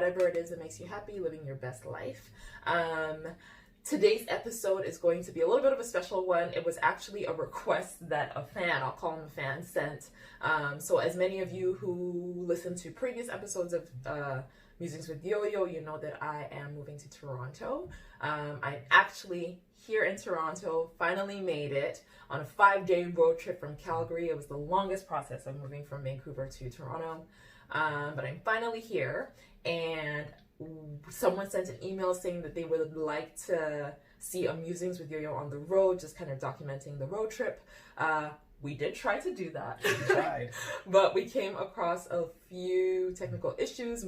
whatever it is that makes you happy, living your best life. Today's episode is going to be a little bit of a special one. It was actually a request that a fan, I'll call him a fan, sent. So as many of you who listened to previous episodes of Musings with Yoyo, you know that I am moving to Toronto. I'm actually here in Toronto, finally made it on a 5-day road trip from Calgary. It was the longest process of moving from Vancouver to Toronto, but I'm finally here, and someone sent an email saying that they would like to see a Musings with Yoyo on the road, just kind of documenting the road trip. We did try to do that, We tried. but we came across a few technical issues.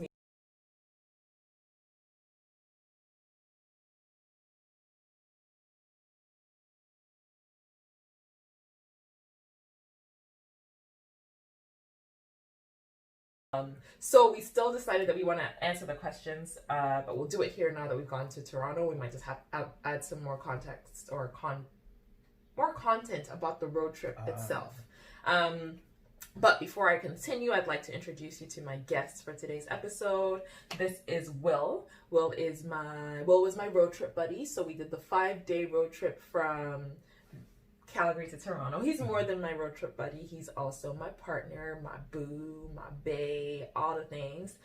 So we still decided that we want to answer the questions, but we'll do it here now that we've gone to Toronto. We might just have add some more context or more content about the road trip itself. But before I continue, I'd like to introduce you to my guests for today's episode. This is Will. Will was my road trip buddy. So we did the 5-day road trip from Calgary to Toronto. He's more than my road trip buddy. He's also my partner, my boo, my bae, all the things.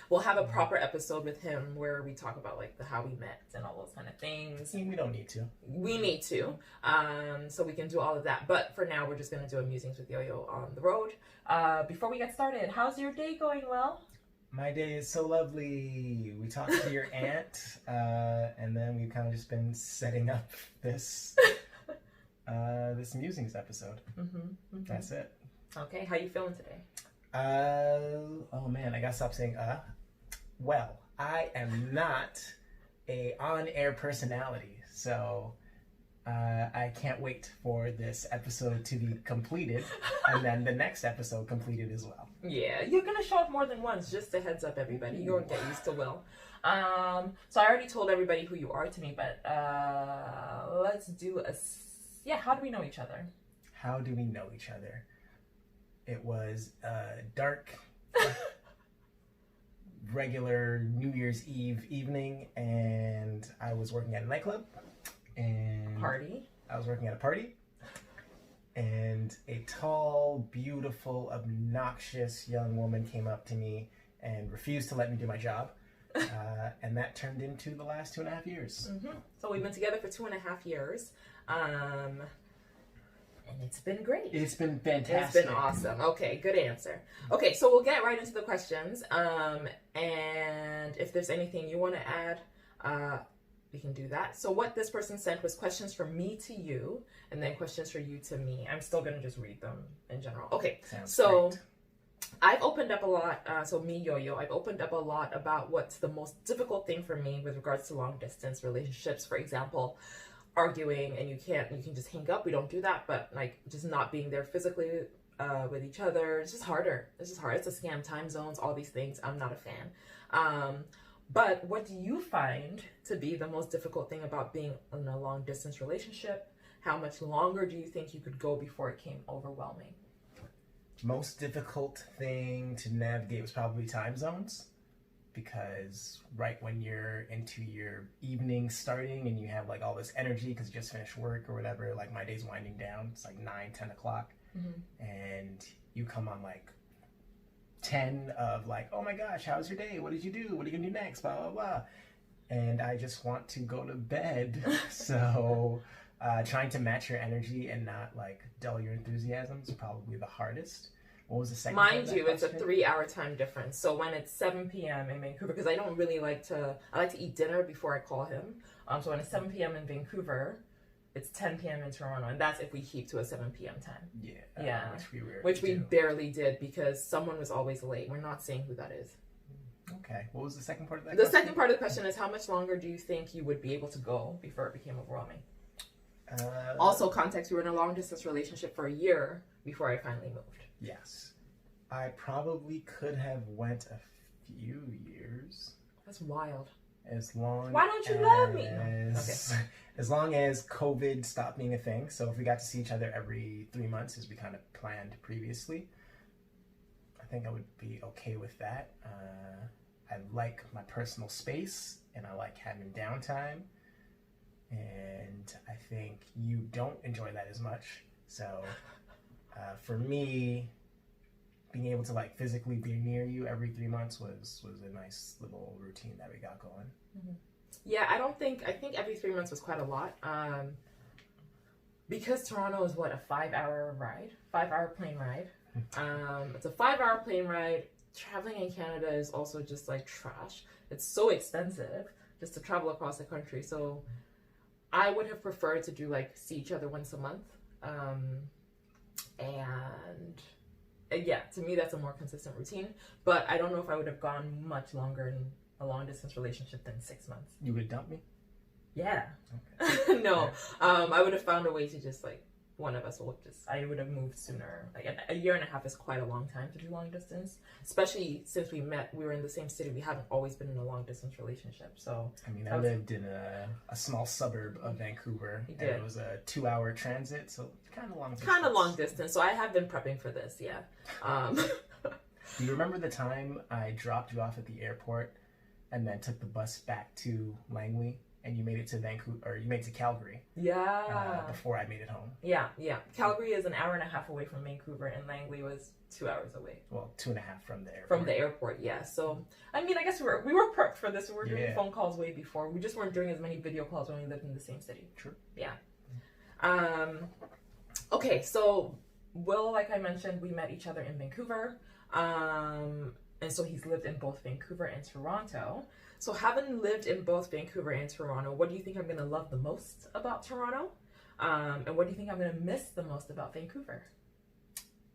We'll have a proper episode with him where we talk about like how we met and all those kind of things. We don't need to. We need to. So we can do all of that. But for now, we're just going to do a Musings with Yoyo on the road. Before we get started, how's your day going, Will? My day is so lovely. We talked to your aunt, and then we've kind of just been setting up this this Musings episode. That's it. Okay, how you feeling today? Oh man, I gotta stop saying Well, I am not a on-air personality, so I can't wait for this episode to be completed, and then the next episode completed as well. Yeah, you're gonna show up more than once. Just a heads up, everybody. You'll get used to Will. So I already told everybody who you are to me, but let's do how do we know each other? How do we know each other? It was a dark, regular New Year's Eve evening, and I was working at a nightclub. And Party? I was working at a party, and a tall, beautiful, obnoxious young woman came up to me and refused to let me do my job. And that turned into the last 2.5 years. So we've been together for 2.5 years. And it's been great. It's been fantastic. It's been awesome. Okay, good answer. Okay, so we'll get right into the questions. And if there's anything you want to add, we can do that. So what this person sent was questions from me to you, and then questions for you to me. I'm still going to just read them in general. Okay, Sounds so great. I've opened up a lot, so me, Yoyo, I've opened up a lot about what's the most difficult thing for me with regards to long distance relationships. For example, arguing and you can just hang up. We don't do that, but like just not being there physically with each other. It's just harder. It's just hard. It's a scam. Time zones, all these things. I'm not a fan. But what do you find to be the most difficult thing about being in a long distance relationship? How much longer do you think you could go before it came overwhelming? Most difficult thing to navigate was probably time zones, because right when you're into your evening starting and you have like all this energy because you just finished work or whatever, like my day's winding down, it's like 9-10 o'clock, and you come on like 10 of like, oh my gosh, how's your day? What did you do? What are you gonna do next? Blah blah blah. And I just want to go to bed. So trying to match your energy and not like dull your enthusiasm is probably the hardest. What was the second? Mind you, it's a 3-hour time difference. So when it's 7 p.m. in Vancouver, because I don't really like to eat dinner before I call him. So when it's 7 p.m. in Vancouver, it's 10 p.m. in Toronto, and that's if we keep to a 7 p.m. time. Yeah. Which we barely did because someone was always late. We're not saying who that is. Okay. What was the second part of that The question? second part of the question is, how much longer do you think you would be able to go before it became overwhelming? Also, context, we were in a long distance relationship for a year before I finally moved. Yes. I probably could have went a few years. That's wild. As long Why don't you love me? Okay. As long as COVID stopped being a thing. So if we got to see each other every 3 months as we kind of planned previously, I think I would be okay with that. I like my personal space and I like having downtime. And I think you don't enjoy that as much. So for me, being able to like physically be near you every 3 months was a nice little routine that we got going. Mm-hmm. Yeah, I think every 3 months was quite a lot. Because Toronto is what, a 5-hour plane ride. It's a 5-hour plane ride. Traveling in Canada is also just like trash. It's so expensive just to travel across the country. So I would have preferred to do like see each other once a month. And yeah, to me that's a more consistent routine. But I don't know if I would have gone much longer in a long distance relationship than 6 months. You would have dumped me? Yeah. Okay. No. I would have found a way to just like one of us I would have moved sooner. Like a year and a half is quite a long time to do long distance, especially since we were in the same city. We haven't always been in a long distance relationship. So I mean, I lived in a small suburb of Vancouver, and it was a 2-hour transit, so kind of long distance. Kind of long distance. So I have been prepping for this, yeah. Do you remember the time I dropped you off at the airport and then took the bus back to Langley? And you made it to Vancouver, or you made it to Calgary. Yeah. Before I made it home. Yeah. Calgary is an hour and a half away from Vancouver, and Langley was 2 hours away. Well, 2.5 from the airport. From the airport, yeah. So, I mean, I guess we were prepped for this. We were doing phone calls way before. We just weren't doing as many video calls when we lived in the same city. True. Yeah. Okay, so Will, like I mentioned, we met each other in Vancouver. And so he's lived in both Vancouver and Toronto. So having lived in both Vancouver and Toronto, what do you think I'm going to love the most about Toronto? And what do you think I'm going to miss the most about Vancouver?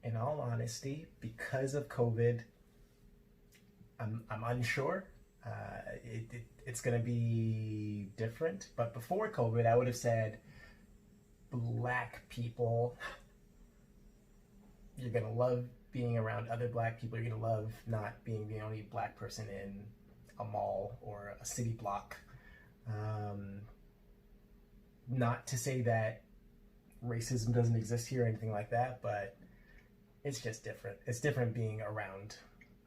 In all honesty, because of COVID, I'm unsure. It's going to be different. But before COVID, I would have said Black people. You're going to love being around other Black people. You're going to love not being the only Black person in a mall or a city block. Not to say that racism doesn't exist here or anything like that, but it's just different. It's different being around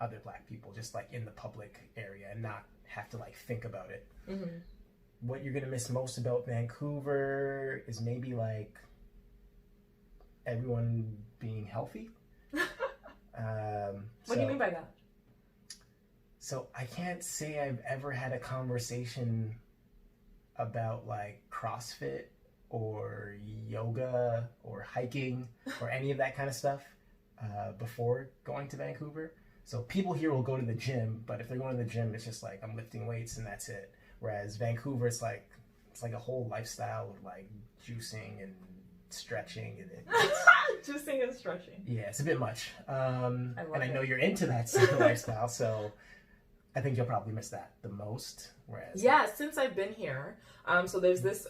other Black people, just like in the public area, and not have to like think about it. Mm-hmm. What you're gonna miss most about Vancouver is maybe like everyone being healthy. What do you mean by that? So I can't say I've ever had a conversation about like CrossFit or yoga or hiking or any of that kind of stuff before going to Vancouver. So people here will go to the gym, but if they're going to the gym, it's just like I'm lifting weights and that's it. Whereas Vancouver, it's like a whole lifestyle of like juicing and stretching and juicing and stretching. Yeah, it's a bit much. I know you're into that sort of lifestyle, so I think you'll probably miss that the most. Whereas since I've been here, so there's this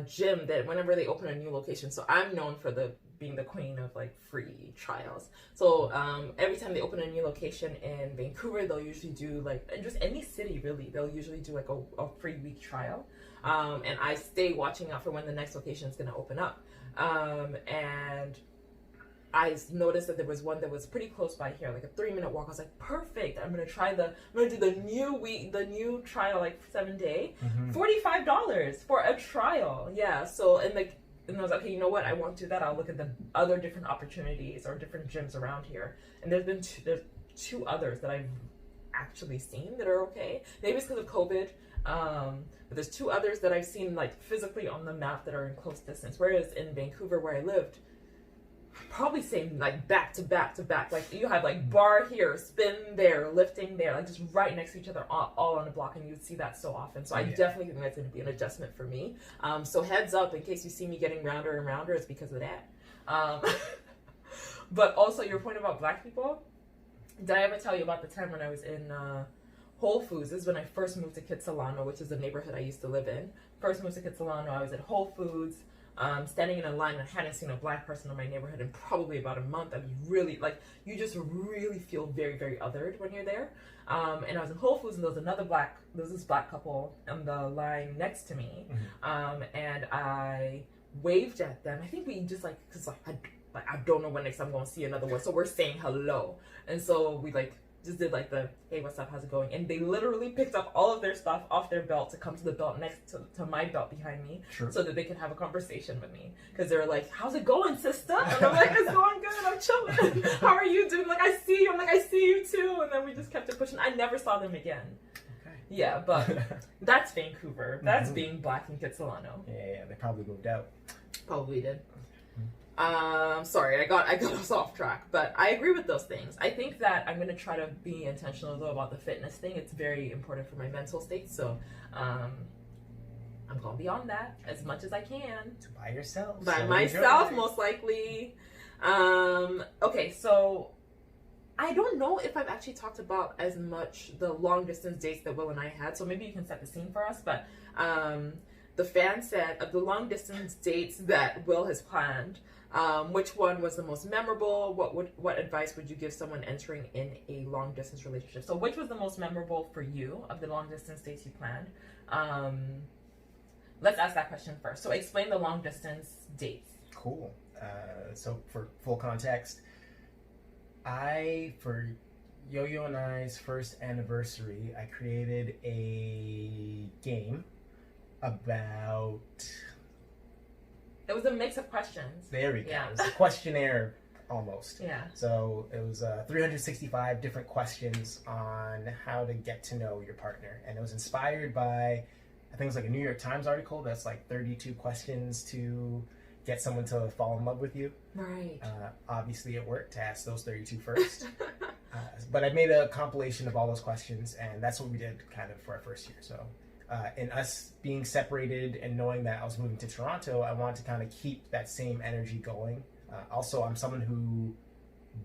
gym that whenever they open a new location, so I'm known for being the queen of like free trials. So every time they open a new location in Vancouver, they'll usually do like, and just any city really, they'll usually do like a free week trial. And I stay watching out for when the next location is going to open up. And I noticed that there was one that was pretty close by here, like a 3-minute walk. I was like, perfect. I'm gonna do the new trial, like 7-day, $45 for a trial. Yeah. So and I was like, okay, you know what? I won't do that. I'll look at the other different opportunities or different gyms around here. And there's two others that I've actually seen that are okay. Maybe it's because of COVID. But there's 2 others that I've seen like physically on the map that are in close distance. Whereas in Vancouver, where I lived, probably saying like back to back to back, like you have like bar here, spin there, lifting there, like just right next to each other, all on a block, and you would see that so often. So I definitely think that's going to be an adjustment for me. So heads up in case you see me getting rounder and rounder, it's because of that. But also your point about Black people, did I ever tell you about the time when I was in Whole Foods? This is when I first moved to Kitsilano, which is the neighborhood I used to live in. First moved to Kitsilano, I was at Whole Foods. Standing in a line, and hadn't seen a Black person in my neighborhood in probably about a month. I was really you just really feel very, very othered when you're there. And I was in Whole Foods, and there was this Black couple on the line next to me. And I waved at them. I think we just because like, I don't know when next I'm going to see another one. So we're saying hello. And so we like just did like the, hey, what's up? How's it going? And they literally picked up all of their stuff off their belt to come to the belt next to my belt behind me. Sure. So that they could have a conversation with me. Because they were like, how's it going, sister? And I'm like, it's going good. I'm chilling. How are you doing? Like, I see you. I'm like, I see you too. And then we just kept it pushing. I never saw them again. Okay. Yeah, but that's Vancouver. That's being Black in Kitsilano. Yeah, they probably moved out. Probably did. Sorry, I got us off track, but I agree with those things. I think that I'm gonna try to be intentional though about the fitness thing. It's very important for my mental state, so I'm gonna be on that as much as I can. By yourself. By myself, most likely. Okay, so I don't know if I've actually talked about as much the long distance dates that Will and I had, so maybe you can set the scene for us, but the fan said of the long distance dates that Will has planned, which one was the most memorable? What advice would you give someone entering in a long distance relationship? So which was the most memorable for you of the long distance dates you planned? Let's ask that question first. So explain the long distance dates. Cool. So for full context, for Yoyo and I's first anniversary, I created a game about... It was a mix of questions. There we go. Yeah. It was a questionnaire almost. Yeah. So it was 365 different questions on how to get to know your partner. And it was inspired by, I think it was like a New York Times article that's like 32 questions to get someone to fall in love with you. Right. Obviously it worked to ask those 32 first. But I made a compilation of all those questions, and that's what we did kind of for our first year. So in us being separated and knowing that I was moving to Toronto, I wanted to kind of keep that same energy going. Also, I'm someone who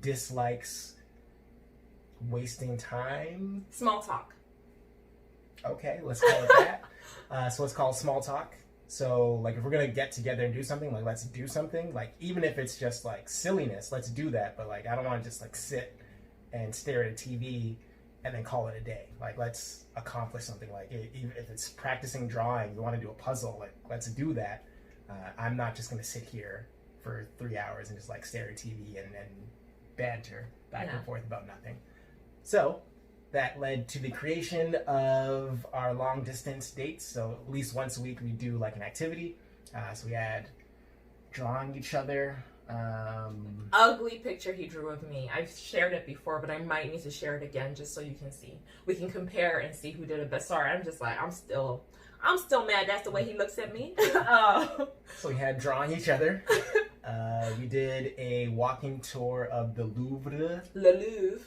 dislikes wasting time. Small talk. Okay, let's call it that. So let's call it small talk. So like if we're gonna get together and do something, like let's do something. Like even if it's just like silliness, let's do that. But like I don't want to just like sit and stare at a TV and then call it a day. Like let's accomplish something. Like if it's practicing drawing, you want to do a puzzle, like let's do that. I'm not just gonna sit here for 3 hours and just like stare at TV and banter back and forth about nothing. So that led to the creation of our long distance dates. So at least once a week we do like an activity. So we had drawing each other. Ugly picture he drew of me. I've shared it before, but I might need to share it again just so you can see. We can compare and see who did it best. Sorry, I'm just like, I'm still mad that's the way he looks at me. So we had drawing each other. We did a walking tour of the Louvre. Le Louvre.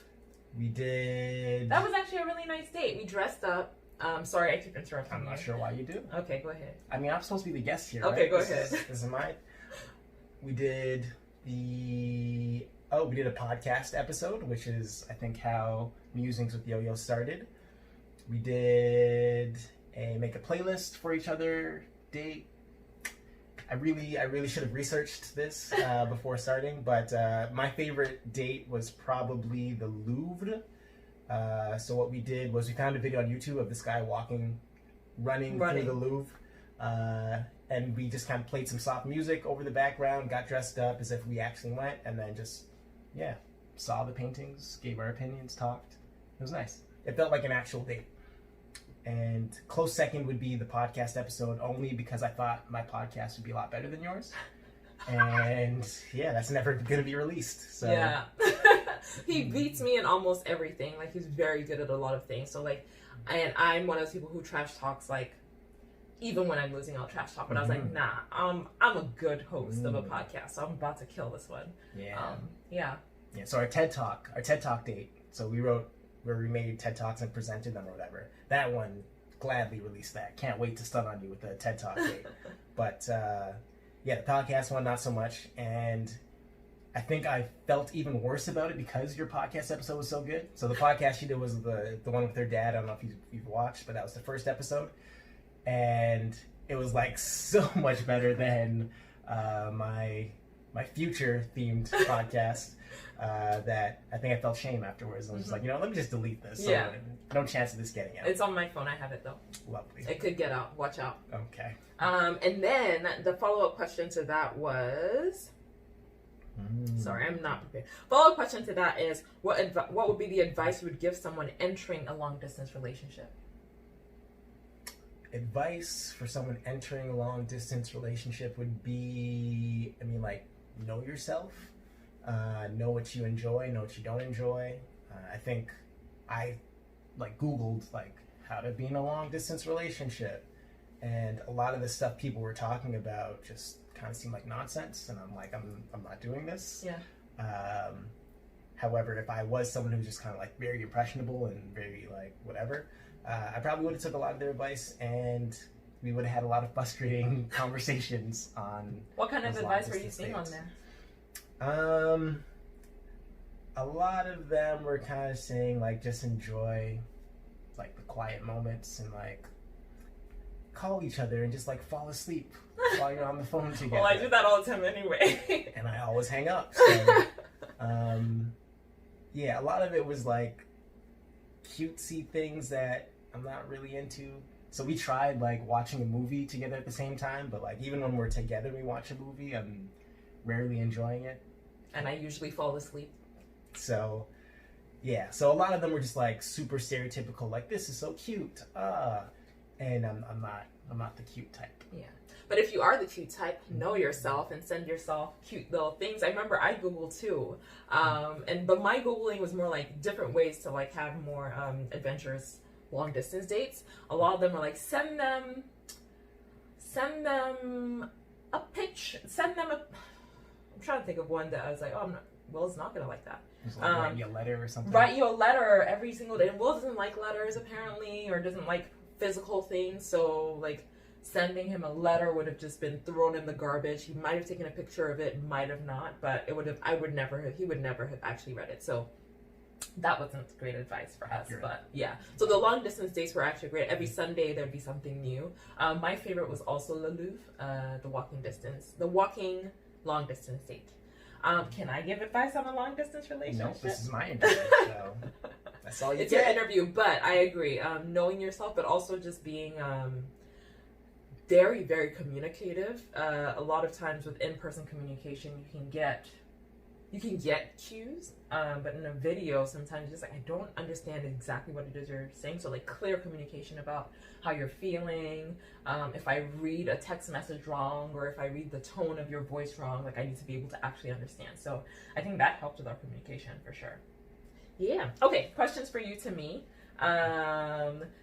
We did... That was actually a really nice date. We dressed up. Sorry, I keep interrupting I'm not sure why you do. Okay, go ahead. I mean, I'm supposed to be the guest here, Okay, right? go ahead. This is my... We did we did a podcast episode, which is, I think, how Musings with Yoyo started. We did make a playlist for each other date. I really should have researched this before starting, but my favorite date was probably the Louvre. So what we did was we found a video on YouTube of this guy running through the Louvre, and we just kind of played some soft music over the background, got dressed up as if we actually went, and then just, saw the paintings, gave our opinions, talked. It was nice. It felt like an actual date. And close second would be the podcast episode, only because I thought my podcast would be a lot better than yours. And that's never going to be released. So yeah. He beats me in almost everything. Like, he's very good at a lot of things. So like, and I'm one of those people who trash talks, like, even when I'm losing, I'll trash talk. But I was like, nah, I'm a good host of a podcast, so I'm about to kill this one. Yeah. So our TED Talk date. So where we made TED Talks and presented them or whatever. That one, gladly released that. Can't wait to stun on you with the TED Talk date. But the podcast one, not so much. And I think I felt even worse about it because your podcast episode was so good. So the podcast you did was the one with her dad. I don't know if you've watched, but that was the first episode. And it was like so much better than my future themed podcast. That I think I felt shame afterwards. I was just like, let me just delete this. So no chance of this getting out. It's on my phone. I have it though. Lovely. It could get out. Watch out. Okay. And then the follow-up question to that was, Sorry, I'm not prepared. Follow-up question to that is, what would be the advice you would give someone entering a long-distance relationship? Advice for someone entering a long-distance relationship would be, know yourself. Know what you enjoy, know what you don't enjoy. I think I Googled how to be in a long-distance relationship, and a lot of the stuff people were talking about just kind of seemed like nonsense, and I'm not doing this. Yeah. However, if I was someone who was just kind of very impressionable and very whatever, I probably would have took a lot of their advice, and we would have had a lot of frustrating conversations on. What kind of advice were you seeing on there? A lot of them were kind of saying just enjoy the quiet moments and call each other and just fall asleep while you're on the phone together. Well, I do that all the time anyway. And I always hang up. So, yeah, a lot of it was cutesy things that I'm not really into. So we tried watching a movie together at the same time, but even when we're together, we watch a movie, I'm rarely enjoying it. And I usually fall asleep. So, yeah. So a lot of them were just super stereotypical, this is so cute. And I'm not the cute type. Yeah. But if you are the cute type, know yourself and send yourself cute little things. I remember I Googled too. But my Googling was more different ways to have more adventurous long distance dates. A lot of them are send them a pitch, I'm trying to think of one that I was Will's not gonna like that. Just write you a letter or something. Write you a letter every single day. And Will doesn't like letters apparently, or doesn't like physical things. So sending him a letter would have just been thrown in the garbage. He might have taken a picture of it, might have not, but he would never have actually read it. So that wasn't great advice for us. But yeah. So the long distance dates were actually great. Every Sunday there'd be something new. My favorite was also Le Louvre, the walking long distance date. Can I give advice on a long distance relationship? No, this is my interview, so that's all you It's get. your interview, but I agree. Knowing yourself, but also just being very, very communicative. A lot of times with in-person communication, you can get cues, but in a video, sometimes it's just I don't understand exactly what it is you're saying. So clear communication about how you're feeling. If I read a text message wrong, or if I read the tone of your voice wrong, I need to be able to actually understand. So I think that helped with our communication for sure. Yeah. Okay. Questions for you to me.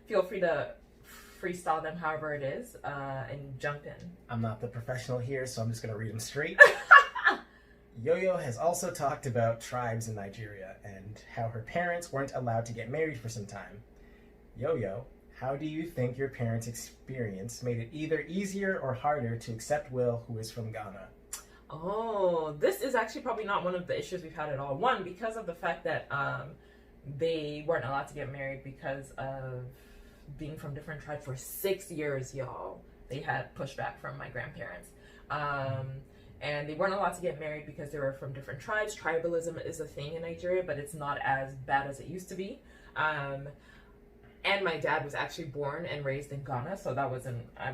Feel free to freestyle them however it is, and jump in. I'm not the professional here, so I'm just going to read them straight. Yoyo has also talked about tribes in Nigeria and how her parents weren't allowed to get married for some time. Yoyo, how do you think your parents' experience made it either easier or harder to accept Will, who is from Ghana? Oh, this is actually probably not one of the issues we've had at all. One, because of the fact that they weren't allowed to get married because of being from different tribes for 6 years, y'all. They had pushback from my grandparents. And they weren't allowed to get married because they were from different tribes. Tribalism is a thing in Nigeria, but it's not as bad as it used to be. And my dad was actually born and raised in Ghana, so that wasn't a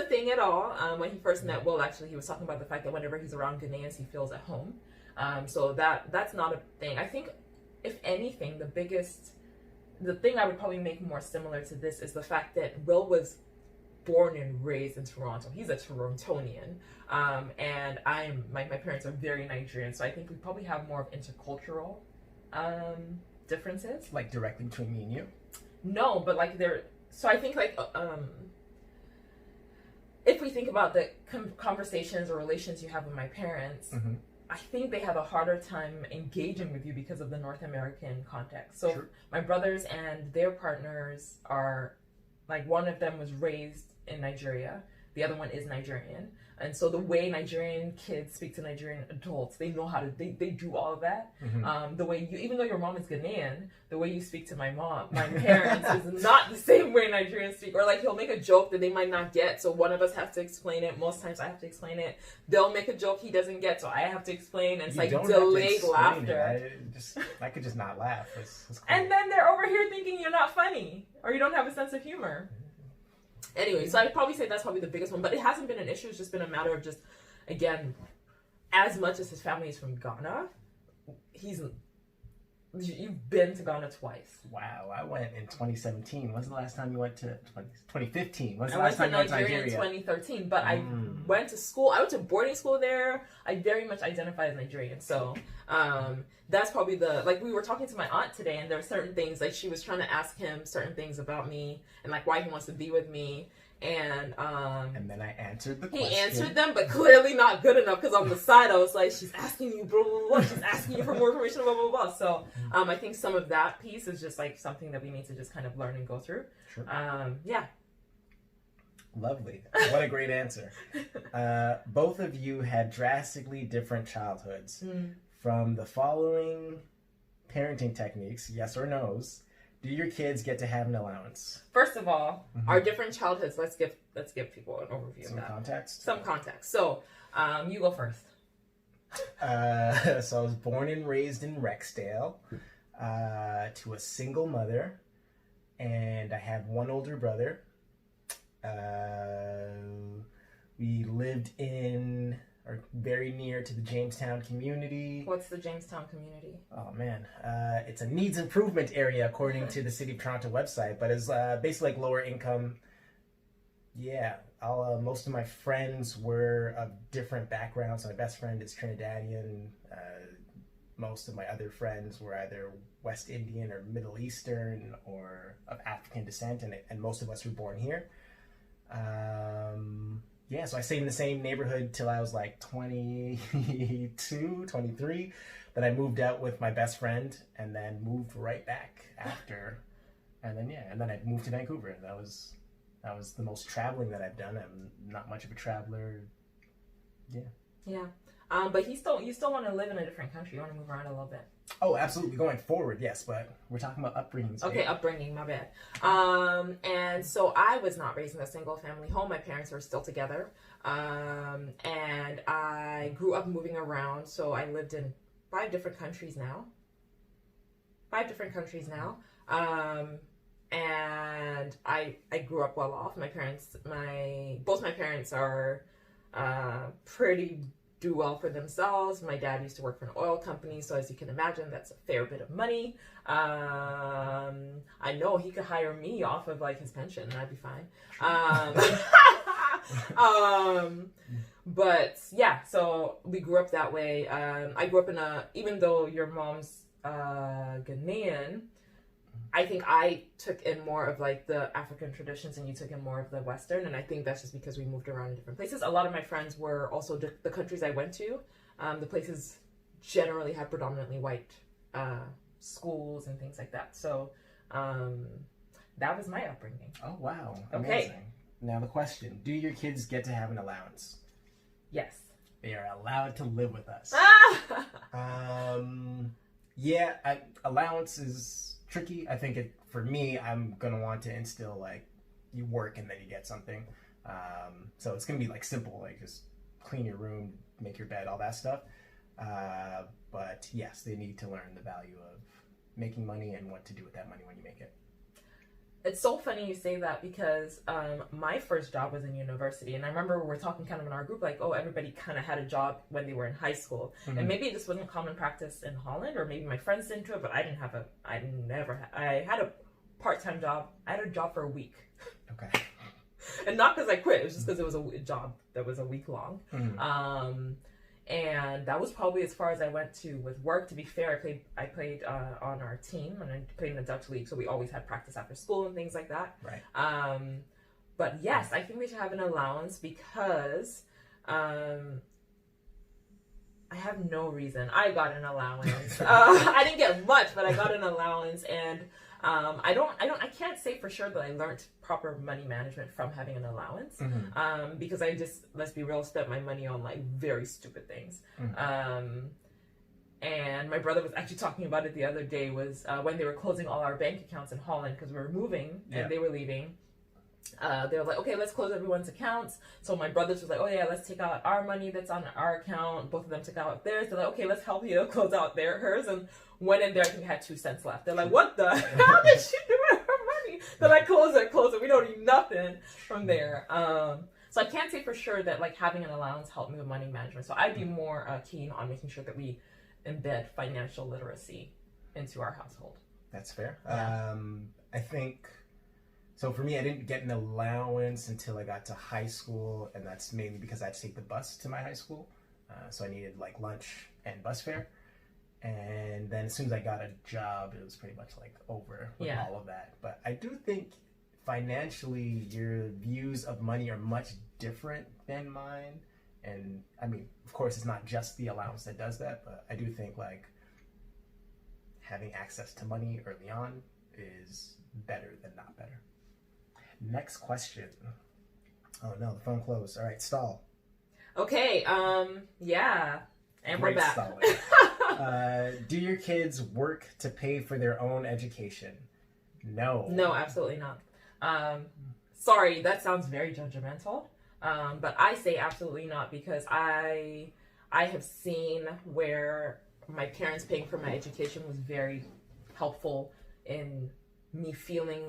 thing at all. When he first met Will, actually, he was talking about the fact that whenever he's around Ghanaians, he feels at home. So that's not a thing. I think, if anything, the thing I would probably make more similar to this is the fact that Will was born and raised in Toronto. He's a Torontonian. And my parents are very Nigerian, so I think we probably have more of intercultural differences. Directly between me and you? No, but so I think if we think about the conversations or relations you have with my parents, mm-hmm. I think they have a harder time engaging with you because of the North American context. So True. My brothers and their partners are, one of them was raised in Nigeria, the other one is Nigerian. And so the way Nigerian kids speak to Nigerian adults, they know how to, they do all of that. Mm-hmm. The way even though your mom is Ghanaian, the way you speak to my parents is not the same way Nigerians speak. Or he'll make a joke that they might not get, so one of us has to explain it. Most times I have to explain it. They'll make a joke he doesn't get, so I have to explain, and it's delayed laughter. I could just not laugh. It's cool. And then they're over here thinking you're not funny, or you don't have a sense of humor. Anyway, so I'd probably say that's probably the biggest one, but it hasn't been an issue. It's just been a matter of again, as much as his family is from Ghana, you've been to Ghana twice. Wow, I went in 2017. When's the last time you went to 2015? When's the I last went time to you went to Nigeria Nigeria? in 2013, but I went to school. I went to boarding school there. I very much identify as Nigerian, so that's probably like we were talking to my aunt today, and there were certain things like she was trying to ask him certain things about me and like why he wants to be with me. And then I answered the question. He answered them, but clearly not good enough, because on the side I was like, she's asking you blah blah blah, she's asking you for more information, blah blah blah. So I think some of that piece is just like something that we need to just kind of learn and go through. Sure. Yeah. Lovely. What a great answer. Both of you had drastically different childhoods. From the following parenting techniques, yes or no's, do your kids get to have an allowance? First of all, our different childhoods. Let's give people an overview Some of that. context. Some context. So, you go first. So I was born and raised in Rexdale, to a single mother, and I have one older brother. We lived in, or very near to, the Jamestown community. What's the Jamestown community? Oh man, it's a needs improvement area according to the City of Toronto website, but it's basically like lower income. Yeah, most of my friends were of different backgrounds. My best friend is Trinidadian. Most of my other friends were either West Indian or Middle Eastern or of African descent, and most of us were born here. Yeah, so I stayed in the same neighborhood till I was like 22, 23. Then I moved out with my best friend and then moved right back after. And then I moved to Vancouver. That was the most traveling that I've done. I'm not much of a traveler. Yeah. Yeah. But you still want to live in a different country. You want to move around a little bit. Oh, absolutely. Going forward, yes, but we're talking about upbringing. Okay, upbringing, my bad. And so I was not raised in a single family home. My parents were still together. And I grew up moving around. So I lived in 5 different countries now. And I grew up well off. Both my parents are pretty do well for themselves. My dad used to work for an oil company, so as you can imagine, that's a fair bit of money. I know he could hire me off of like his pension, and I'd be fine. But yeah, so we grew up that way. I grew up even though your mom's Ghanaian, I think I took in more of like the African traditions and you took in more of the Western, and I think that's just because we moved around in different places. A lot of my friends were also the countries I went to. The places generally had predominantly white schools and things like that. So that was my upbringing. Oh wow! Amazing. Okay. Now the question: do your kids get to have an allowance? Yes. They are allowed to live with us. Yeah, allowance is tricky. I think for me, I'm gonna want to instill like you work and then you get something. So it's gonna be like simple, like just clean your room, make your bed, all that stuff. But yes, they need to learn the value of making money and what to do with that money when you make it. It's so funny you say that because my first job was in university, and I remember we were talking kind of in our group like, oh, everybody kind of had a job when they were in high school, and maybe this wasn't common practice in Holland, or maybe my friends didn't do it, but I had a part-time job. I had a job for a week. Okay. And not because I quit, it was just because it was a job that was a week long. And that was probably as far as I went to with work. To be fair, I played on our team, and I played in the Dutch league, so we always had practice after school and things like that. Right. But yes, I think we should have an allowance because I have no reason. I got an allowance. I didn't get much, but I got an allowance, and I can't say for sure that I learned proper money management from having an allowance, because I just, let's be real, spent my money on like very stupid things. And my brother was actually talking about it the other day, was when they were closing all our bank accounts in Holland because we were moving and they were leaving. They were like, okay, let's close everyone's accounts. So my brothers was like, oh yeah, let's take out our money that's on our account. Both of them took out theirs. They're like, okay, let's help you close out hers. And went in there, I think had 2 cents left. They're like, what the hell did she do with her money? They're like, close it. We don't need nothing from there. So I can't say for sure that like having an allowance helped me with money management. So I'd be more keen on making sure that we embed financial literacy into our household. That's fair. Yeah. I think, so for me, I didn't get an allowance until I got to high school, and that's mainly because I had to take the bus to my high school. So I needed like lunch and bus fare. And then as soon as I got a job, it was pretty much like over with all of that. But I do think financially, your views of money are much different than mine. And I mean, of course, it's not just the allowance that does that, but I do think like having access to money early on is better than not better. Next question. Oh no, the phone closed. All right, stall. Okay, yeah. And Great we're back. Stalling. Do your kids work to pay for their own education? No. No, absolutely not. Sorry, that sounds very judgmental. But I say absolutely not because I have seen where my parents paying for my education was very helpful in me feeling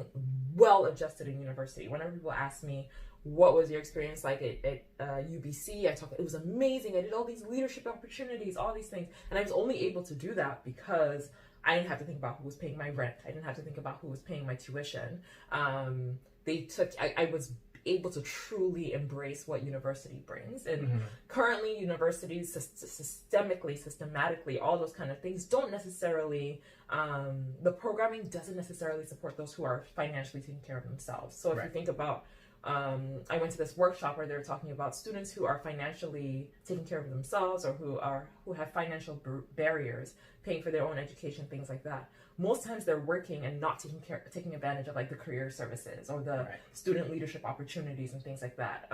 well adjusted in university. Whenever people ask me, what was your experience like at UBC? It was amazing. I did all these leadership opportunities, all these things. And I was only able to do that because I didn't have to think about who was paying my rent. I didn't have to think about who was paying my tuition. I was able to truly embrace what university brings. And currently universities systematically, all those kind of things don't necessarily, the programming doesn't necessarily support those who are financially taking care of themselves. So if you think about, I went to this workshop where they were talking about students who are financially taking care of themselves or who have financial barriers, paying for their own education, things like that. Most times they're working and not taking advantage of like the career services or the student leadership opportunities and things like that.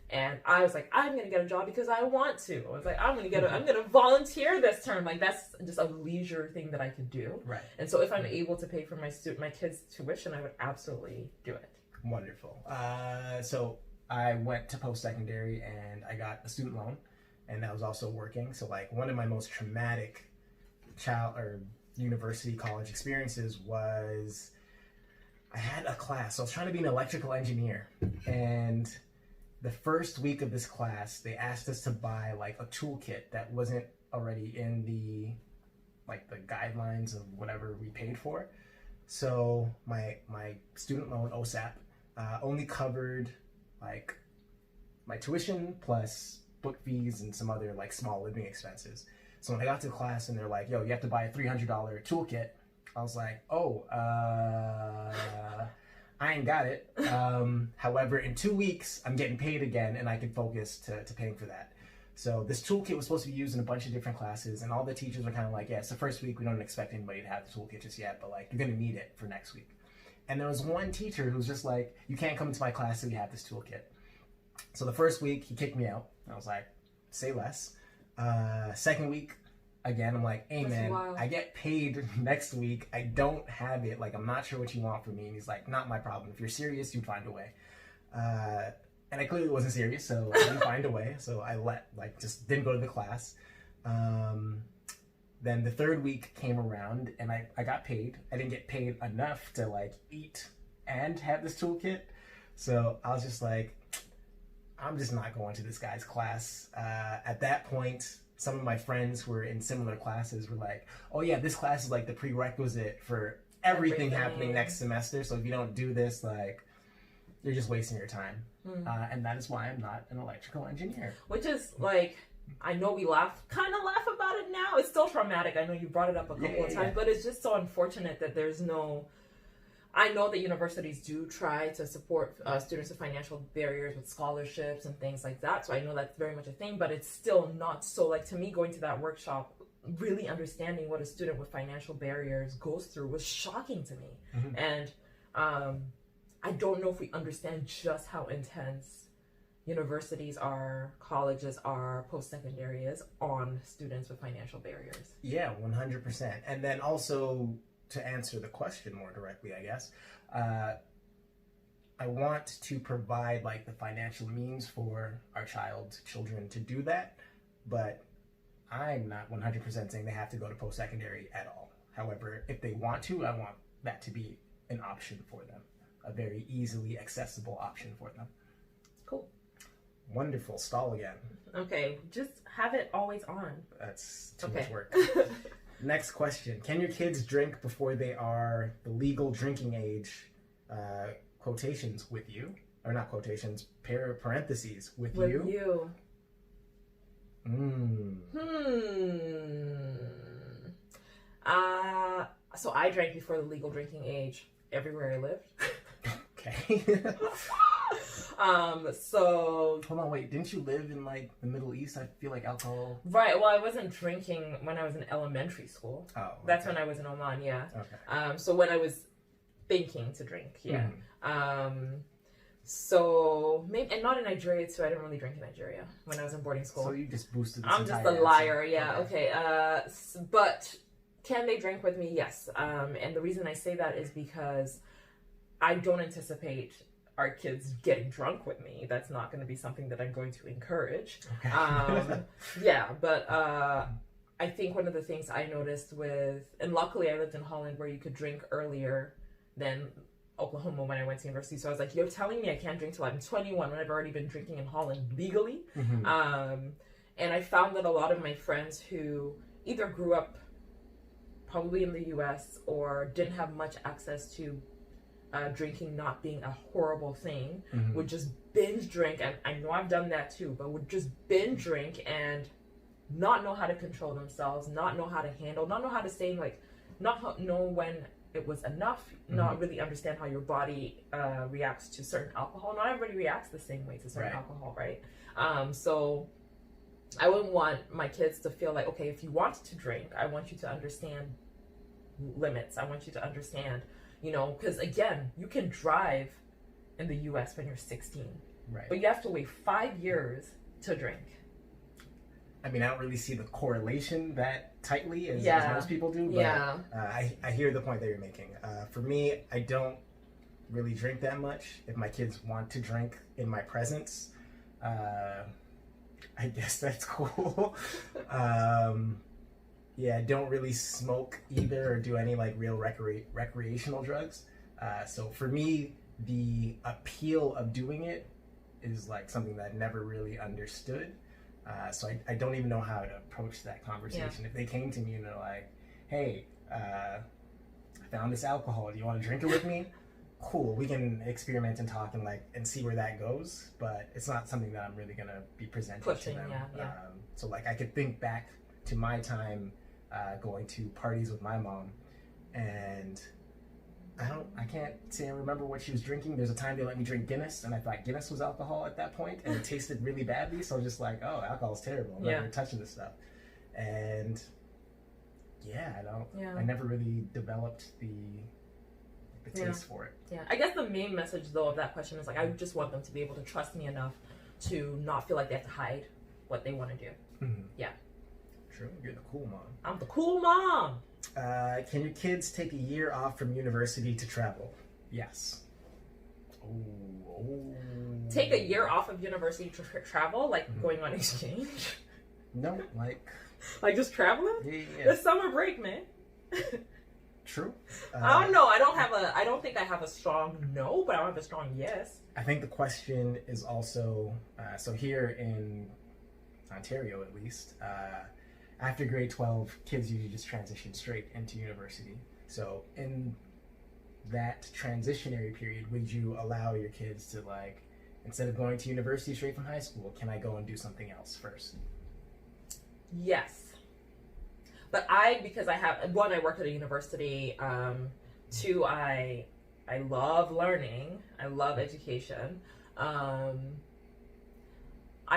And I was like, I'm gonna get a job because I want to. I was like, I'm gonna volunteer this term. Like that's just a leisure thing that I could do. Right. And so if I'm able to pay for my kids' tuition, I would absolutely do it. Wonderful. So I went to post-secondary and I got a student loan, and that was also working. So like one of my most traumatic university college experiences was I had a class. So I was trying to be an electrical engineer, and the first week of this class, they asked us to buy like a toolkit that wasn't already in the guidelines of whatever we paid for. So my student loan, OSAP, only covered like my tuition plus book fees and some other like small living expenses. So when I got to class and they're like, yo, you have to buy a $300 toolkit, I was like, oh, I ain't got it. However, in 2 weeks, I'm getting paid again and I can focus to paying for that. So this toolkit was supposed to be used in a bunch of different classes, and all the teachers were kind of like, yeah, it's the first week, we don't expect anybody to have the toolkit just yet, but like, you're gonna need it for next week. And there was one teacher who was just like, you can't come into my class till you have this toolkit. So the first week, he kicked me out. I was like, say less. Second week, again, I'm like, hey man, I get paid next week. I don't have it. Like, I'm not sure what you want from me. And he's like, not my problem. If you're serious, you'd find a way. And I clearly wasn't serious, so I didn't find a way. So I just didn't go to the class. Then the third week came around and I got paid. I didn't get paid enough to like eat and have this toolkit. So I was just like, I'm just not going to this guy's class. At that point, some of my friends who were in similar classes were like, oh yeah, this class is like the prerequisite for everything happening next semester. So if you don't do this, like, you're just wasting your time. And that is why I'm not an electrical engineer. Which is like, I know we kind of laugh about it now. It's still traumatic. I know you brought it up a couple of times, but it's just so unfortunate that there's no... I know that universities do try to support students with financial barriers with scholarships and things like that. So I know that's very much a thing, but it's still not so, like, to me, going to that workshop, really understanding what a student with financial barriers goes through was shocking to me. And I don't know if we understand just how intense universities are, colleges are, post-secondary is on students with financial barriers. Yeah, 100%. And then also, to answer the question more directly, I guess, I want to provide like the financial means for our children to do that, but I'm not 100% saying they have to go to post-secondary at all. However, if they want to, I want that to be an option for them, a very easily accessible option for them. Cool. Wonderful. Stall again. Okay, just have it always on. That's too much work. Okay. Next question. Can your kids drink before they are the legal drinking age? Quotations with you. Or not quotations, parentheses with you. With you. So I drank before the legal drinking age everywhere I lived. Okay. So hold on, wait. Didn't you live in like the Middle East? I feel like alcohol. Right. Well, I wasn't drinking when I was in elementary school. Oh, okay. That's when I was in Oman. Yeah. Okay. So when I was thinking to drink, yeah. So maybe, and not in Nigeria too. I didn't really drink in Nigeria when I was in boarding school. So you just boosted. This I'm just a liar. Yeah. Okay. But can they drink with me? Yes. And the reason I say that is because I don't anticipate our kids getting drunk with me. That's not going to be something that I'm going to encourage. Okay. Yeah, but I think one of the things I noticed and luckily I lived in Holland where you could drink earlier than Oklahoma when I went to university. So I was like, you're telling me I can't drink till I'm 21 when I've already been drinking in Holland legally? And I found that a lot of my friends who either grew up probably in the US or didn't have much access to drinking not being a horrible thing would just binge drink, and I know I've done that too, but would just binge drink and not know how to control themselves, not know how to handle, not know how to say, like, not know when it was enough, not really understand how your body reacts to certain alcohol. Not everybody reacts the same way to certain alcohol, right? So I wouldn't want my kids to feel like, okay, if you want to drink, I want you to understand limits. I want you to understand, because again, you can drive in the US when you're 16, but you have to wait 5 years to drink. I mean, I don't really see the correlation that tightly as most people do, but I hear the point that you're making. For me, I don't really drink that much. If my kids want to drink in my presence, I guess that's cool. I don't really smoke either or do any like real recreational drugs. So for me, the appeal of doing it is like something that I never really understood. So I don't even know how to approach that conversation. If they came to me and they're like, hey, I found this alcohol. Do you want to drink it with me? Cool. We can experiment and talk and see where that goes. But it's not something that I'm really going to be presenting to them. So like I could think back to my time going to parties with my mom, and I can't say I remember what she was drinking. There's a time they let me drink Guinness, and I thought Guinness was alcohol at that point, and it tasted really badly, so I was just like, oh, alcohol's terrible. I'm never touching this stuff. And I never really developed the taste for it. Yeah, I guess the main message, though, of that question is, like, I just want them to be able to trust me enough to not feel like they have to hide what they want to do. Yeah. True. You're the cool mom. I'm the cool mom. Can your kids take a year off from university to travel? Yes. Take a year off of university to travel? Like going on exchange? No, like just traveling? Yeah. It's summer break, man. True. I don't know. I don't think I have a strong no, but I don't have a strong yes. I think the question is also, so here in Ontario at least, after grade 12, kids usually just transition straight into university. So in that transitionary period, would you allow your kids to, like, instead of going to university straight from high school, can I go and do something else first? Yes. But because I have, one, I work at a university, two, I love learning, I love education. I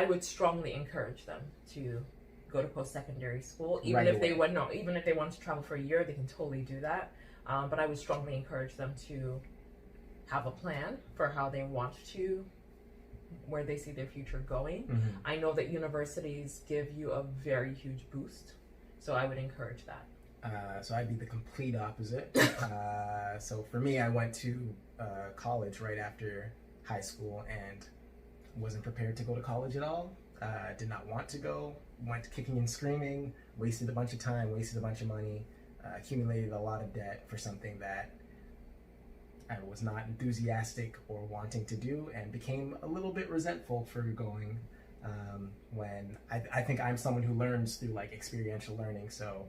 would strongly encourage them to go to post-secondary school, even if they want to travel for a year, they can totally do that. But I would strongly encourage them to have a plan for how they want to, where they see their future going. I know that universities give you a very huge boost, so I would encourage that. So I'd be the complete opposite. So for me, I went to college right after high school and wasn't prepared to go to college at all. Did not want to go, went kicking and screaming, wasted a bunch of time, wasted a bunch of money, accumulated a lot of debt for something that I was not enthusiastic or wanting to do, and became a little bit resentful for going. When I think I'm someone who learns through like experiential learning, so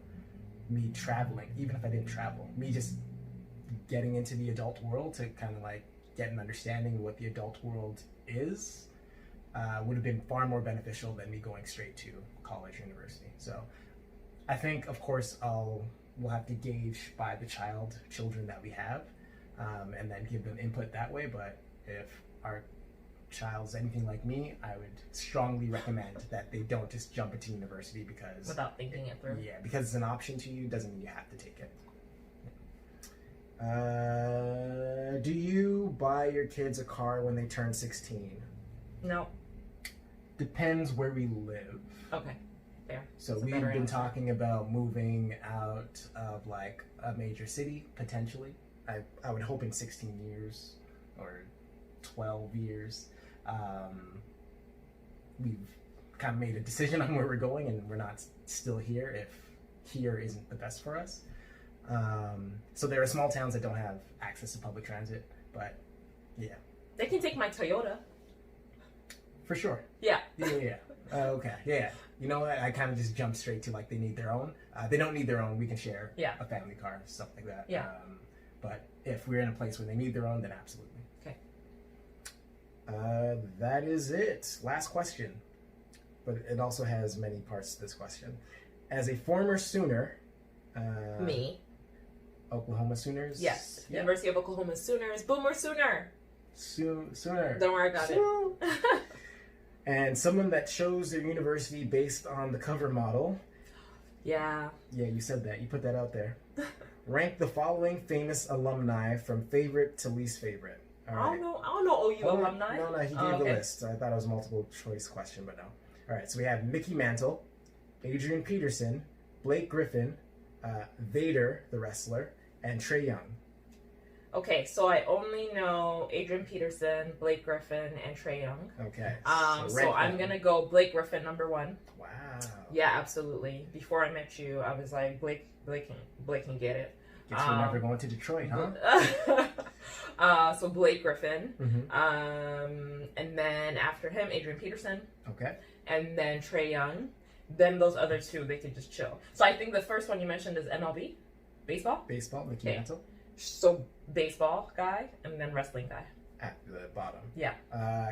me traveling, even if I didn't travel, me just getting into the adult world to kind of like get an understanding of what the adult world is would have been far more beneficial than me going straight to college or university. So I think, of course, we'll have to gauge by the children that we have, and then give them input that way. But if our child's anything like me, I would strongly recommend that they don't just jump into university because without thinking it through. Yeah, because it's an option to you doesn't mean you have to take it. Do you buy your kids a car when they turn 16? No. Depends where we live. Okay, fair. So That's a we've better been answer. talking about moving out of like a major city, potentially. I would hope in 16 years or 12 years. We've kind of made a decision on where we're going, and we're not still here if here isn't the best for us. So there are small towns that don't have access to public transit, but yeah. They can take my Toyota. For sure. Yeah. Yeah. Okay. Yeah. You know what? I kind of just jumped straight to like they need their own. They don't need their own. We can share a family car, stuff like that. Yeah. But if we're in a place where they need their own, then absolutely. Okay. That is it. Last question. But it also has many parts to this question. As a former Sooner. Me. Oklahoma Sooners? Yes. Yeah. University of Oklahoma Sooners. Boomer Sooner. Sooner. Don't worry about it. And someone that chose their university based on the cover model. Yeah. Yeah, you said that. You put that out there. Rank the following famous alumni from favorite to least favorite. All right. I don't know OU alumni. No, he gave the list. So I thought it was a multiple choice question, but no. All right, so we have Mickey Mantle, Adrian Peterson, Blake Griffin, Vader, the wrestler, and Trae Young. Okay, so I only know Adrian Peterson, Blake Griffin, and Trae Young. Okay. So I'm going to go Blake Griffin, number one. Wow. Yeah, absolutely. Before I met you, I was like, Blake can get it. Guess we're never going to Detroit, huh? So Blake Griffin. Mm-hmm. And then after him, Adrian Peterson. Okay. And then Trae Young. Then those other two, they could just chill. So I think the first one you mentioned is MLB? Baseball? Baseball, Mickey Mantle. So baseball guy and then wrestling guy. At the bottom. Yeah.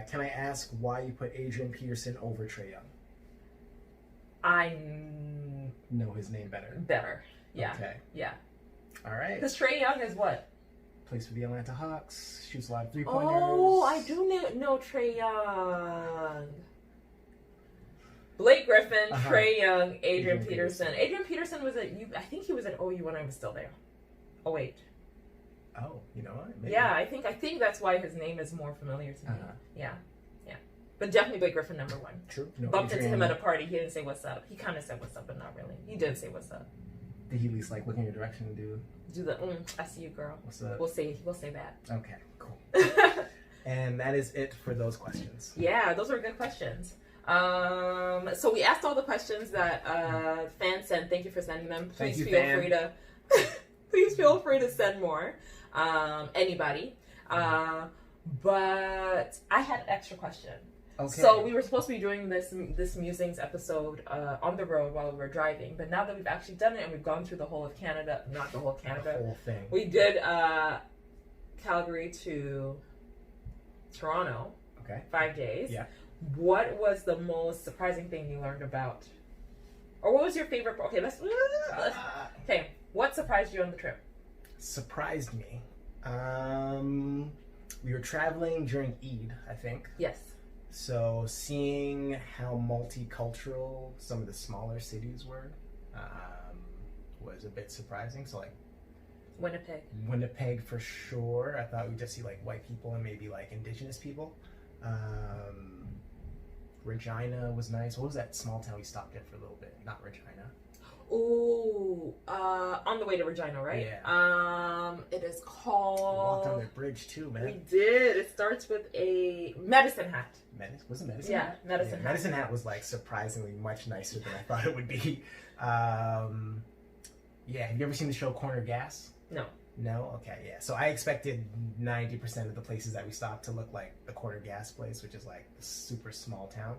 Can I ask why you put Adrian Peterson over Trae Young? I know his name better. Better. Yeah. Okay. Yeah. All right. Because Trae Young is what? Plays for the Atlanta Hawks. Shoots a lot of 3-pointers. Oh, I do know Trae Young. Blake Griffin, Trae Young, Adrian Peterson. Adrian Peterson was at I think he was at OU when I was still there. Oh wait. Oh, you know what? Maybe. Yeah, I think that's why his name is more familiar to me. Yeah. But definitely Blake Griffin, number one. True. No, Bumped into him at a party. He didn't say what's up. He kind of said what's up, but not really. He did say what's up. Did he at least like look in your direction and do the I see you, girl. What's up? We'll say that. Okay, cool. And that is it for those questions. Yeah, those are good questions. So we asked all the questions that fans sent. Thank you for sending them. Please feel free to send more. Anybody. But I had an extra question. Okay. So we were supposed to be doing this Musings episode on the road while we were driving, but now that we've actually done it and we've gone through the whole of Canada, not the whole Canada, the whole thing. We did Calgary to Toronto. Okay. 5 days. Yeah. What was the most surprising thing you learned about, or what was your favorite? Okay, let's okay. What surprised you on the trip? Surprised me. We were traveling during Eid, I think. Yes. So seeing how multicultural some of the smaller cities were was a bit surprising. So like Winnipeg for sure. I thought we'd just see like white people and maybe like indigenous people. Regina was nice. What was that small town we stopped in for a little bit? Not Regina. Ooh, on the way to Regina, right? Yeah. It is called. We walked on that bridge too, man. We did. It starts with a Medicine Hat. Was it Medicine Yeah, Hat? Medicine Hat. Medicine Hat was like surprisingly much nicer than I thought it would be. Yeah, have you ever seen the show Corner Gas? No. No? Okay, yeah. So I expected 90% of the places that we stopped to look like the corner gas place, which is like a super small town.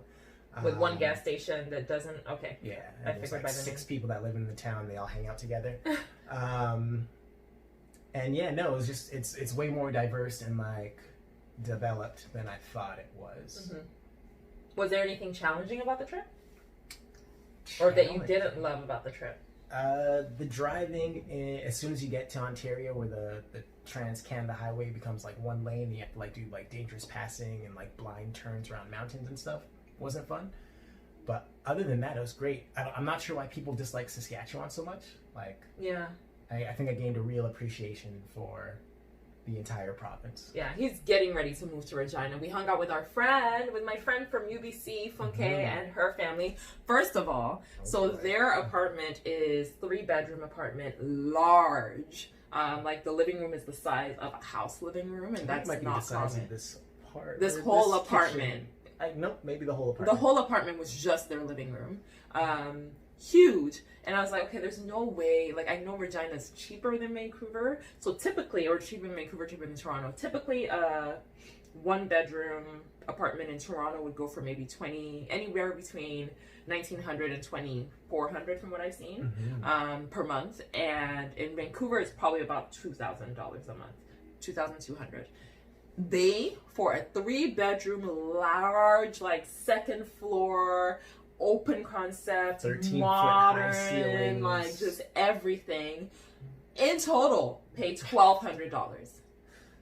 With one gas station that doesn't, okay. Yeah, I and there's figured like by the six name. people that live in the town. They all hang out together. And yeah, no, it's way more diverse and like developed than I thought it was. Mm-hmm. Was there anything challenging about the trip? Or that you didn't love about the trip? The driving, as soon as you get to Ontario, where the Trans-Canada Highway becomes like one lane, you have to like do like dangerous passing and like blind turns around mountains and stuff. Wasn't fun. But other than that, it was great. I'm not sure why people dislike Saskatchewan so much. Like, yeah, I think I gained a real appreciation for the entire province. Yeah, he's getting ready to move to Regina. We hung out with my friend from UBC, Funke, and her family. First of all, their apartment is 3-bedroom apartment, large. Like the living room is the size of a house living room, and that's might be not the size common. of this part. This whole apartment. Nope, maybe the whole apartment. The whole apartment was just their living room. Huge. And I was like, okay, there's no way. Like, I know Regina's cheaper than Vancouver. So typically, or cheaper than Vancouver, cheaper than Toronto. Typically, a 1-bedroom apartment in Toronto would go for maybe anywhere between $1,900 and $2,400 from what I've seen per month. And in Vancouver, it's probably about $2,000 a month, $2,200. They, for a 3-bedroom, large, like second floor, open concept, 13-foot modern, high ceilings, like just everything, in total, pay $1,200.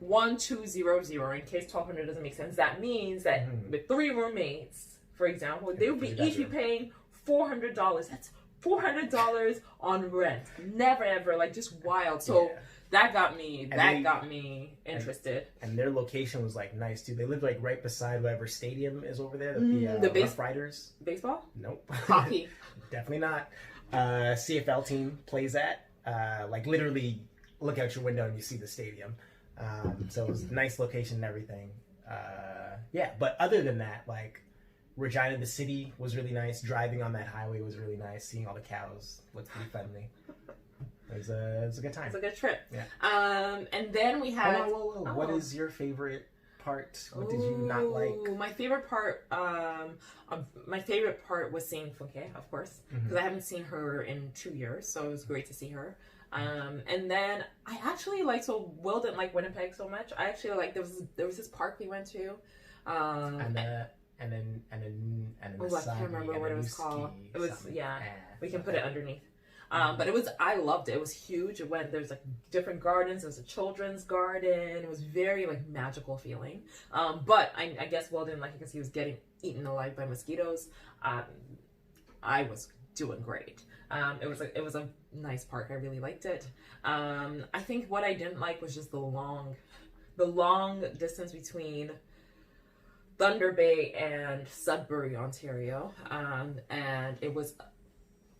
1,200. In case 1,200 doesn't make sense, that means that with 3 roommates, for example, they would be each be paying $400. That's $400 on rent. Never ever, like just wild. So. Yeah. That got me interested. And their location was like nice too. They lived like right beside whatever stadium is over there. The Rough Riders. Baseball? Nope. Hockey. Definitely not. CFL team plays at. Like literally look out your window and you see the stadium. So it was a nice location and everything. Yeah, but other than that, like Regina, the city was really nice. Driving on that highway was really nice. Seeing all the cows looked pretty friendly. It was a good time. It was a good trip. Yeah. And then we had. Whoa. Oh. What is your favorite part? What did you not like? My favorite part. Was seeing Funke, of course, because I haven't seen her in 2 years, so it was great to see her. And then I actually Will didn't like Winnipeg so much. I actually like there was this park we went to. And then I can't remember what it was called. It was we can put it underneath. But I loved it. It was huge. There's like different gardens. There was a children's garden. It was very like magical feeling. But I guess Will didn't like it because he was getting eaten alive by mosquitoes. I was doing great. It was a nice park. I really liked it. I think what I didn't like was just the long distance between Thunder Bay and Sudbury, Ontario. And it was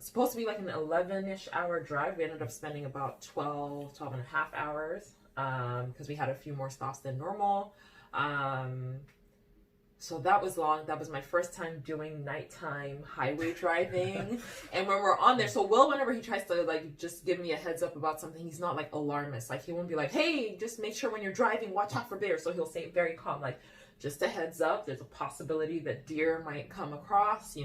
supposed to be like an 11-ish hour drive. We ended up spending about 12 and a half hours because we had a few more stops than normal. So that was long. That was my first time doing nighttime highway driving. And when we're on there, so Will, whenever he tries to like just give me a heads up about something, he's not like alarmist. Like he won't be like, hey, just make sure when you're driving, watch out for bears. So he'll say it very calm, like just a heads up. There's a possibility that deer might come across,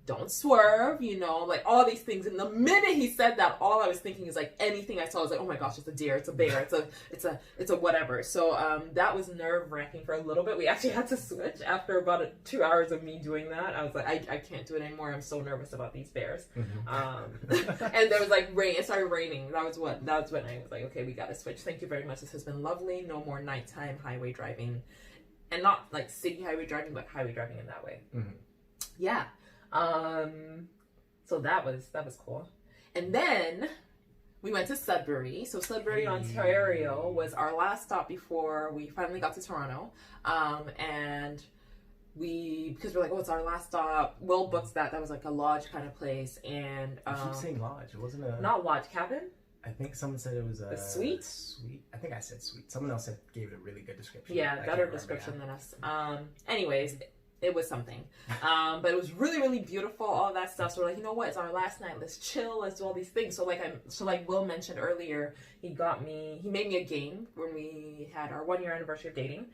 don't swerve, like all these things. And the minute he said that, all I was thinking is like anything I saw, I was like, oh my gosh, it's a deer, it's a bear, it's a whatever. So that was nerve-wracking for a little bit. We actually had to switch after about 2 hours of me doing that. I was like, I can't do it anymore. I'm so nervous about these bears. And there was like rain. It started raining. That was when I was like, okay, we gotta switch. Thank you very much. This has been lovely. No more nighttime highway driving, and not like city highway driving, but highway driving in that way. Yeah. So that was cool. And then we went to Sudbury. So Sudbury, Ontario was our last stop before we finally got to Toronto. And because we're like, oh, it's our last stop. Will booked that. That was like a lodge kind of place. And you keep saying lodge. It wasn't not lodge, cabin. I think someone said it was a suite. Suite. I think I said suite. Someone else gave it a really good description. Yeah, better description than us. Anyways, It was something. But it was really, really beautiful, all that stuff. So we're like, you know what? It's our last night. Let's chill. Let's do all these things. So like Will mentioned earlier, he made me a game when we had our 1 year anniversary of dating.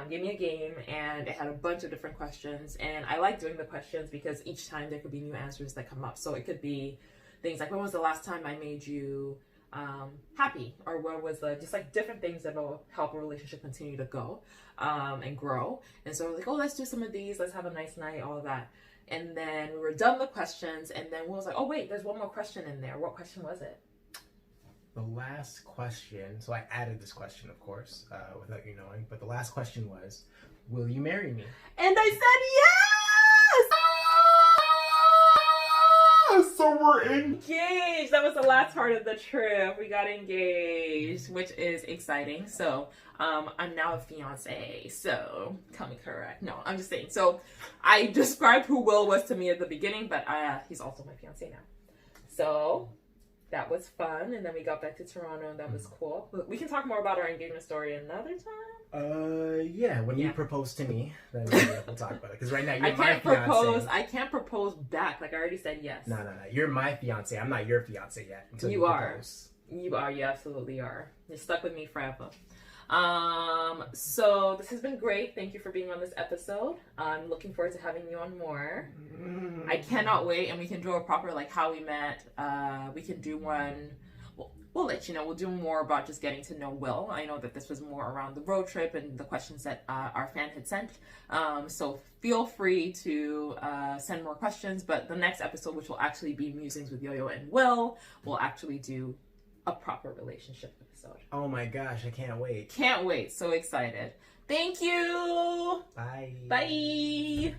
Gave me a game, and it had a bunch of different questions. And I like doing the questions because each time there could be new answers that come up. So it could be things like, when was the last time I made you happy, or what was just like different things that will help a relationship continue to go and grow. And so I was like, oh, let's do some of these, let's have a nice night, all of that. And then we were done with questions, and then Will was like, oh wait, there's one more question in there. What question was it? The last question, so I added this question, of course, without you knowing, but the last question was, will you marry me? And I said yes! So we're engaged. That was the last part of the trip. We got engaged, which is exciting. So I'm now a fiance. So come correct. No, I'm just saying. So I described who Will was to me at the beginning, but he's also my fiance now. So that was fun. And then we got back to Toronto, and that was cool. We can talk more about our engagement story another time. Yeah, when you propose to me, then we'll talk about it. Because right now you're my fiance. I can't propose back. Like I already said yes. No. You're my fiance. I'm not your fiance yet. Until you propose. You are. You absolutely are. You're stuck with me forever. So this has been great. Thank you for being on this episode. I'm looking forward to having you on more. I cannot wait, and we can do a proper like how we met. We can do one. We'll let you know. We'll do more about just getting to know Will. I know that this was more around the road trip and the questions that our fan had sent. So feel free to send more questions. But the next episode, which will actually be Musings with Yoyo and Will, we'll actually do a proper relationship episode. Oh my gosh, I can't wait. Can't wait. So excited. Thank you. Bye. Bye.